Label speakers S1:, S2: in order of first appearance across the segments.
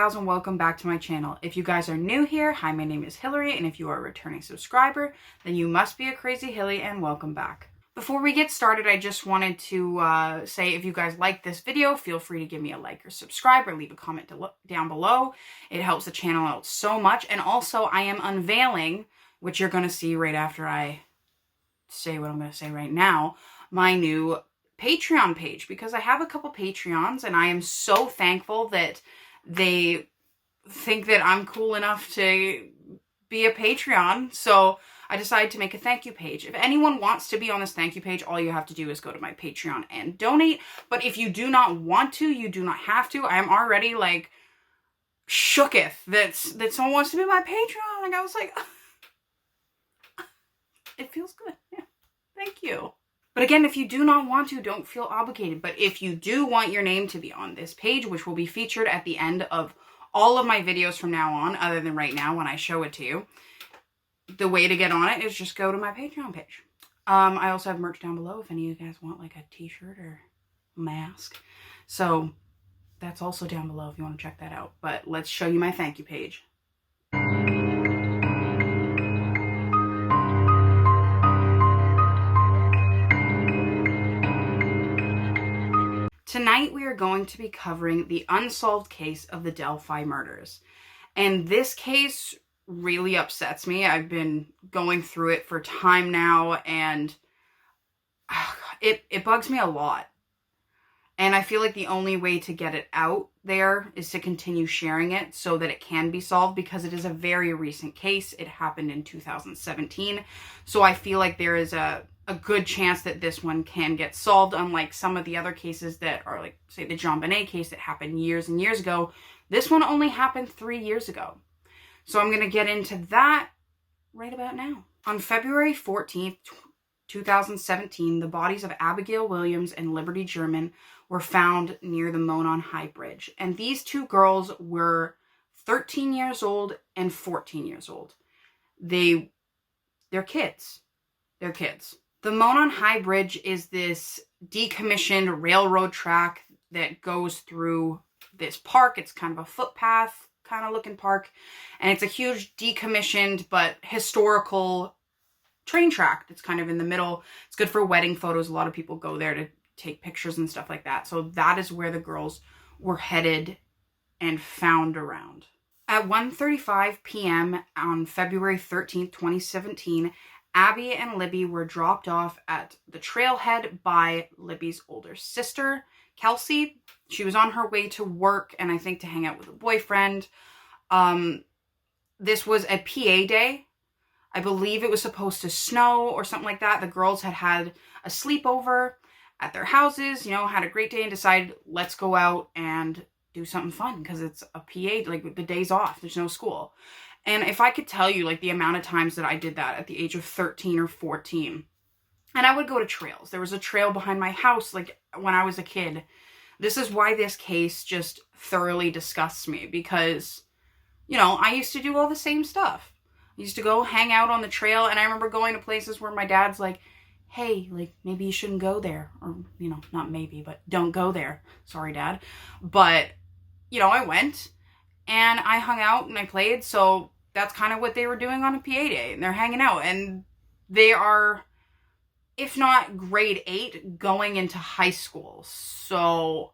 S1: gals, and welcome back to my channel. If you guys are new here, hi, my name is Hillary, and if you are a returning subscriber, then you must be a crazy Hilly, and welcome back. Before we get started, I just wanted to say if you guys like this video, feel free to give me a like or subscribe or leave a comment down below. It helps the channel out so much. And also, I am unveiling, which you're going to see right after I say what I'm going to say right now, my new Patreon page, because I have a couple Patreons and I am so thankful that they think that I'm cool enough to be a Patreon. So I decided to make a thank you page. If anyone wants to be on this thank you page, all you have to do is go to my Patreon and donate. But if you do not want to, you do not have to. I am already like shooketh that someone wants to be my Patreon. Like I was like, it feels good. Yeah. Thank you. But again, if you do not want to, don't feel obligated. But if you do want your name to be on this page, which will be featured at the end of all of my videos from now on, other than right now when I show it to you, the way to get on it is just go to my Patreon page. I also have merch down below if any of you guys want like a t-shirt or mask. So that's also down below if you want to check that out. But let's show you my thank you page. Tonight we are going to be covering the unsolved case of the Delphi murders. And this case really upsets me. I've been going through it for time now and it bugs me a lot. And I feel like the only way to get it out there is to continue sharing it so that it can be solved, because it is a very recent case. It happened in 2017. So I feel like there is a good chance that this one can get solved, unlike some of the other cases that are like, say, the JonBenet case that happened years and years ago. This one only happened 3 years ago. So I'm going to get into that right about now. On February 14th, 2017, the bodies of Abigail Williams and Liberty German were found near the Monon High Bridge. And these two girls were 13 years old and 14 years old. They're kids. They're kids. The Monon High Bridge is this decommissioned railroad track that goes through this park. It's kind of a footpath kind of looking park. And it's a huge decommissioned but historical train track that's kind of in the middle. It's good for wedding photos. A lot of people go there to take pictures and stuff like that. So that is where the girls were headed and found around. At 1:35 p.m. on February 13th, 2017, Abby and Libby were dropped off at the trailhead by Libby's older sister, Kelsey. She was on her way to work and I think to hang out with a boyfriend. This was a PA day. I believe it was supposed to snow or something like that. The girls had a sleepover at their houses, you know, had a great day and decided, let's go out and do something fun because it's a PA, like the day's off. There's no school. And if I could tell you like the amount of times that I did that at the age of 13 or 14, and I would go to trails. There was a trail behind my house like when I was a kid. This is why this case just thoroughly disgusts me, because, you know, I used to do all the same stuff. I used to go hang out on the trail, and I remember going to places where my dad's like, hey, like, maybe you shouldn't go there. Or, you know, not maybe, but don't go there. Sorry, Dad. But, you know, I went and I hung out and I played. So that's kind of what they were doing on a PA day. And they're hanging out. And they are, if not grade 8, going into high school. So,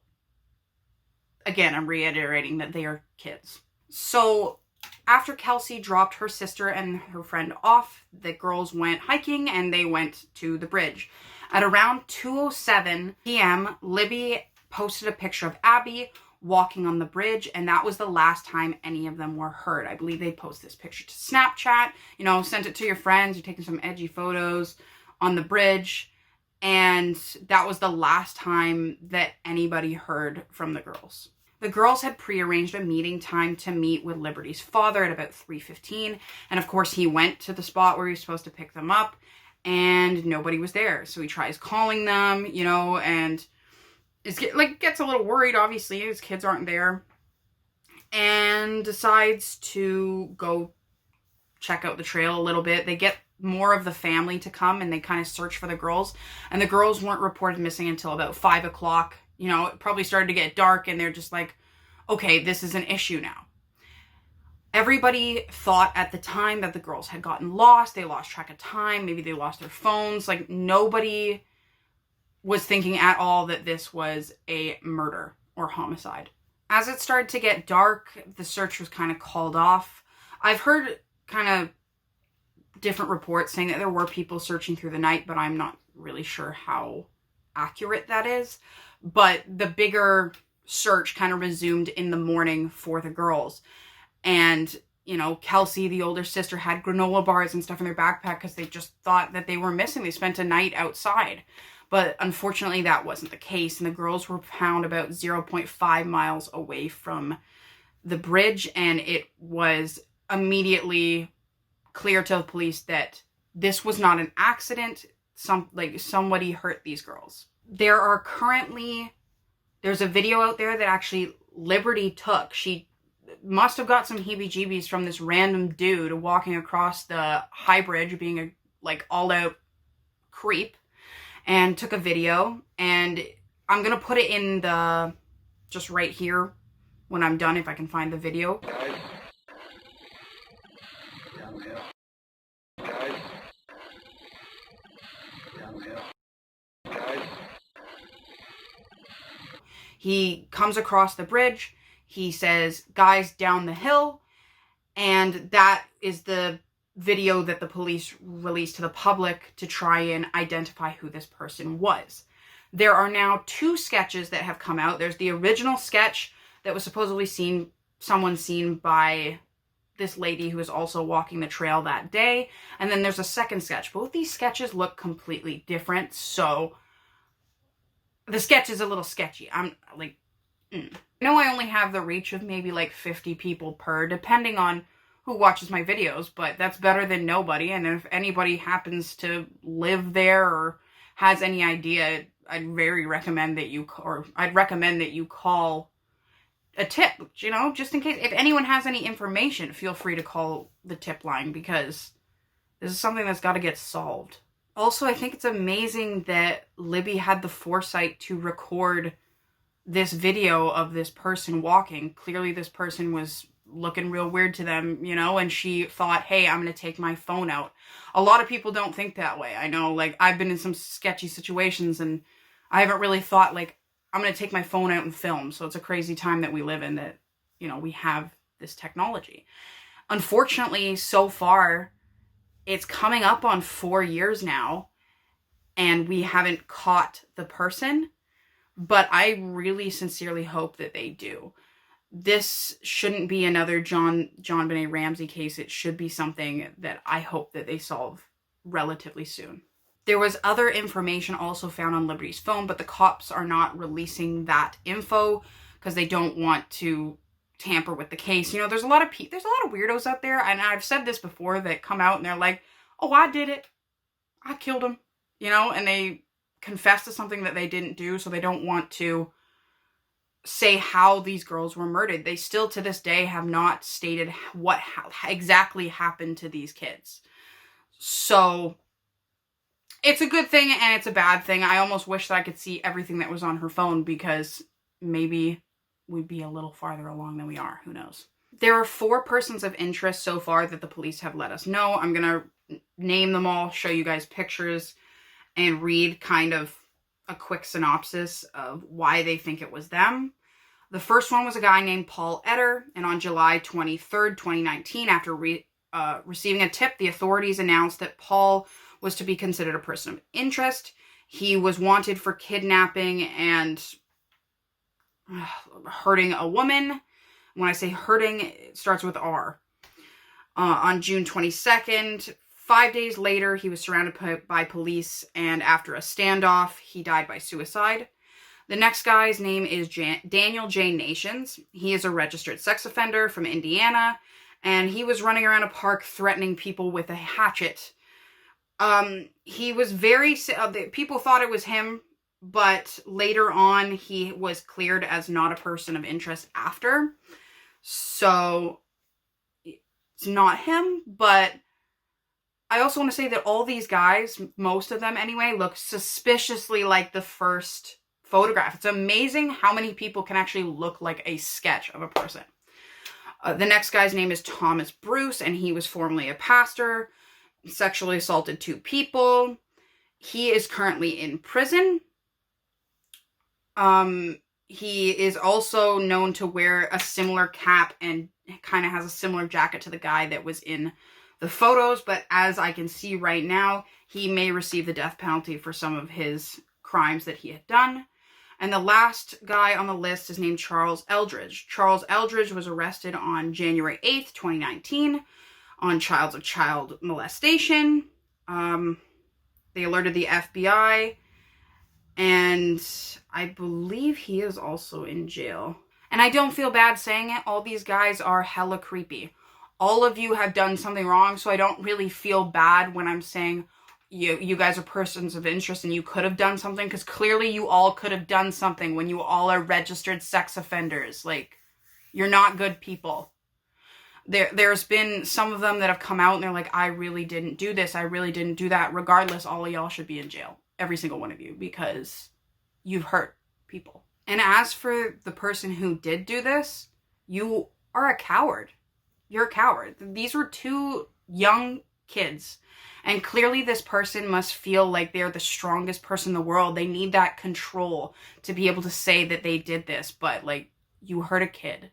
S1: again, I'm reiterating that they are kids. So after Kelsey dropped her sister and her friend off, the girls went hiking and they went to the bridge. At around 2:07 p.m., Libby posted a picture of Abby walking on the bridge, and that was the last time any of them were heard. I believe they posted this picture to Snapchat, you know, sent it to your friends, you're taking some edgy photos on the bridge, and that was the last time that anybody heard from the girls. The girls had prearranged a meeting time to meet with Liberty's father at about 3:15. And of course, he went to the spot where he was supposed to pick them up and nobody was there. So he tries calling them, you know, and gets a little worried, obviously. His kids aren't there. And decides to go check out the trail a little bit. They get more of the family to come and they kind of search for the girls. And the girls weren't reported missing until about 5 o'clock. You know, it probably started to get dark and they're just like, okay, this is an issue now. Everybody thought at the time that the girls had gotten lost. They lost track of time. Maybe they lost their phones. Like, nobody was thinking at all that this was a murder or homicide. As it started to get dark, the search was kind of called off. I've heard kind of different reports saying that there were people searching through the night, but I'm not really sure how accurate that is. But the bigger search kind of resumed in the morning for the girls. And, you know, Kelsey, the older sister, had granola bars and stuff in their backpack because they just thought that they were missing. They spent a night outside. But unfortunately, that wasn't the case. And the girls were found about 0.5 miles away from the bridge. And it was immediately clear to the police that this was not an accident. Somebody hurt these girls. There's a video out there that actually Liberty took. She must have got some heebie-jeebies from this random dude walking across the high bridge, being a all-out creep, and took a video. And I'm gonna put it in just right here when I'm done, if I can find the video. He comes across the bridge. He says, "Guys, down the hill." And that is the video that the police released to the public to try and identify who this person was. There are now 2 sketches that have come out. There's the original sketch that was supposedly someone seen by this lady who was also walking the trail that day. And then there's a second sketch. Both these sketches look completely different. So the sketch is a little sketchy. I'm like, I know I only have the reach of maybe 50 people per, depending on who watches my videos, but that's better than nobody. And if anybody happens to live there or has any idea, I'd recommend that you call a tip, just in case. If anyone has any information, feel free to call the tip line, because this is something that's got to get solved. Also, I think it's amazing that Libby had the foresight to record this video of this person walking. Clearly this person was looking real weird to them, and she thought, hey, I'm going to take my phone out. A lot of people don't think that way. I know, I've been in some sketchy situations and I haven't really thought, I'm going to take my phone out and film. So it's a crazy time that we live in, that, we have this technology. Unfortunately, so far, it's coming up on 4 years now, and we haven't caught the person. But I really sincerely hope that they do. This shouldn't be another JonBenet Ramsey case. It should be something that I hope that they solve relatively soon. There was other information also found on Liberty's phone, but the cops are not releasing that info because they don't want to tamper with the case. There's a lot of weirdos out there, and I've said this before, that come out and they're like, oh, I did it. I killed him. And they confess to something that they didn't do, so they don't want to say how these girls were murdered. They still, to this day, have not stated what exactly happened to these kids. So it's a good thing and it's a bad thing. I almost wish that I could see everything that was on her phone, because maybe we'd be a little farther along than we are. Who knows? There are 4 persons of interest so far that the police have let us know. I'm going to name them all, show you guys pictures, and read kind of a quick synopsis of why they think it was them. The first one was a guy named Paul Etter, and on July 23rd, 2019, after receiving a tip, the authorities announced that Paul was to be considered a person of interest. He was wanted for kidnapping and hurting a woman. When I say hurting, it starts with R. On June 22nd, 5 days later, he was surrounded by police, and after a standoff, he died by suicide. The next guy's name is Daniel J. Nations. He is a registered sex offender from Indiana, and he was running around a park threatening people with a hatchet. He was people thought it was him, but later on, he was cleared as not a person of interest after. So it's not him, but I also want to say that all these guys, most of them anyway, look suspiciously like the first photograph. It's amazing how many people can actually look like a sketch of a person. The next guy's name is Thomas Bruce, and he was formerly a pastor. He sexually assaulted 2 people. He is currently in prison. He is also known to wear a similar cap and kind of has a similar jacket to the guy that was in the photos. But as I can see right now, he may receive the death penalty for some of his crimes that he had done. And the last guy on the list is named Charles Eldridge. Charles Eldridge was arrested on January 8th, 2019 on charges of child molestation. They alerted the FBI, and I believe he is also in jail. And I don't feel bad saying it. All these guys are hella creepy. All of you have done something wrong, so I don't really feel bad when I'm saying you guys are persons of interest and you could have done something, because clearly you all could have done something when you all are registered sex offenders. Like, you're not good people. There's been some of them that have come out and they're like, I really didn't do this, I really didn't do that. Regardless, all of y'all should be in jail. Every single one of you, because you've hurt people. And as for the person who did do this, you are a coward. You're a coward. These were 2 young kids. And clearly this person must feel like they're the strongest person in the world. They need that control to be able to say that they did this. But, like, you hurt a kid.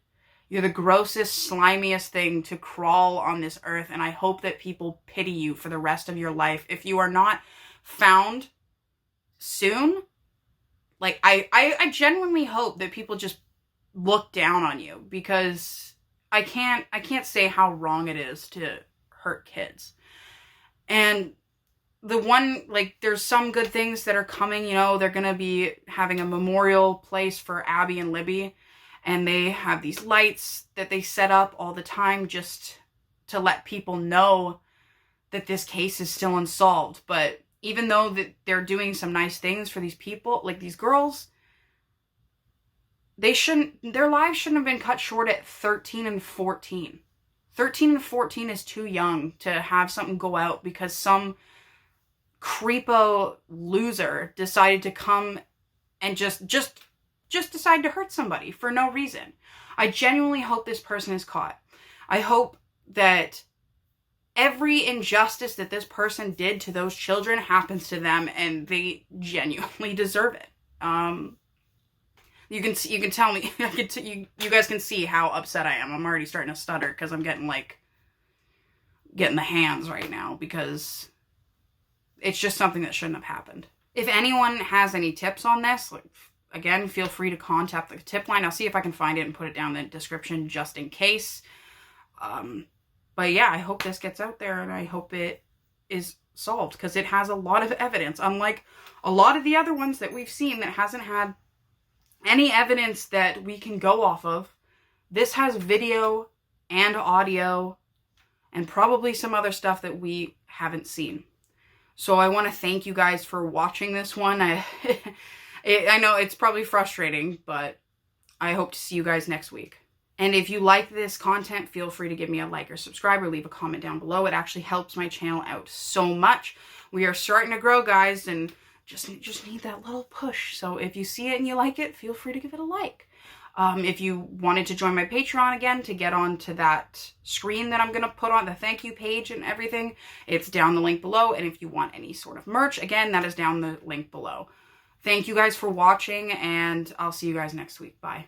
S1: You're the grossest, slimiest thing to crawl on this earth. And I hope that people pity you for the rest of your life. If you are not found soon, like, I genuinely hope that people just look down on you, because I can't say how wrong it is to hurt kids. And the one, like, there's some good things that are coming, you know, they're going to be having a memorial place for Abby and Libby, and they have these lights that they set up all the time just to let people know that this case is still unsolved. But even though that they're doing some nice things for these people, like these girls, their lives shouldn't have been cut short at 13 and 14. 13 and 14 is too young to have something go out because some creepo loser decided to come and just decide to hurt somebody for no reason. I genuinely hope this person is caught. I hope that every injustice that this person did to those children happens to them, and they genuinely deserve it. You can tell me, you guys can see how upset I am. I'm already starting to stutter because I'm getting the hands right now, because it's just something that shouldn't have happened. If anyone has any tips on this, like, again, feel free to contact the tip line. I'll see if I can find it and put it down in the description just in case. But yeah, I hope this gets out there, and I hope it is solved, because it has a lot of evidence. Unlike a lot of the other ones that we've seen that hasn't had any evidence that we can go off of, this has video and audio and probably some other stuff that we haven't seen. So I want to thank you guys for watching this one. I know it's probably frustrating, but I hope to see you guys next week. And if you like this content, feel free to give me a like or subscribe or leave a comment down below. It actually helps my channel out so much. We are starting to grow, guys, and just need that little push. So if you see it and you like it, feel free to give it a like. If you wanted to join my Patreon again to get onto that screen that I'm going to put on the thank you page and everything, it's down the link below. And if you want any sort of merch, again, that is down the link below. Thank you guys for watching, and I'll see you guys next week. Bye.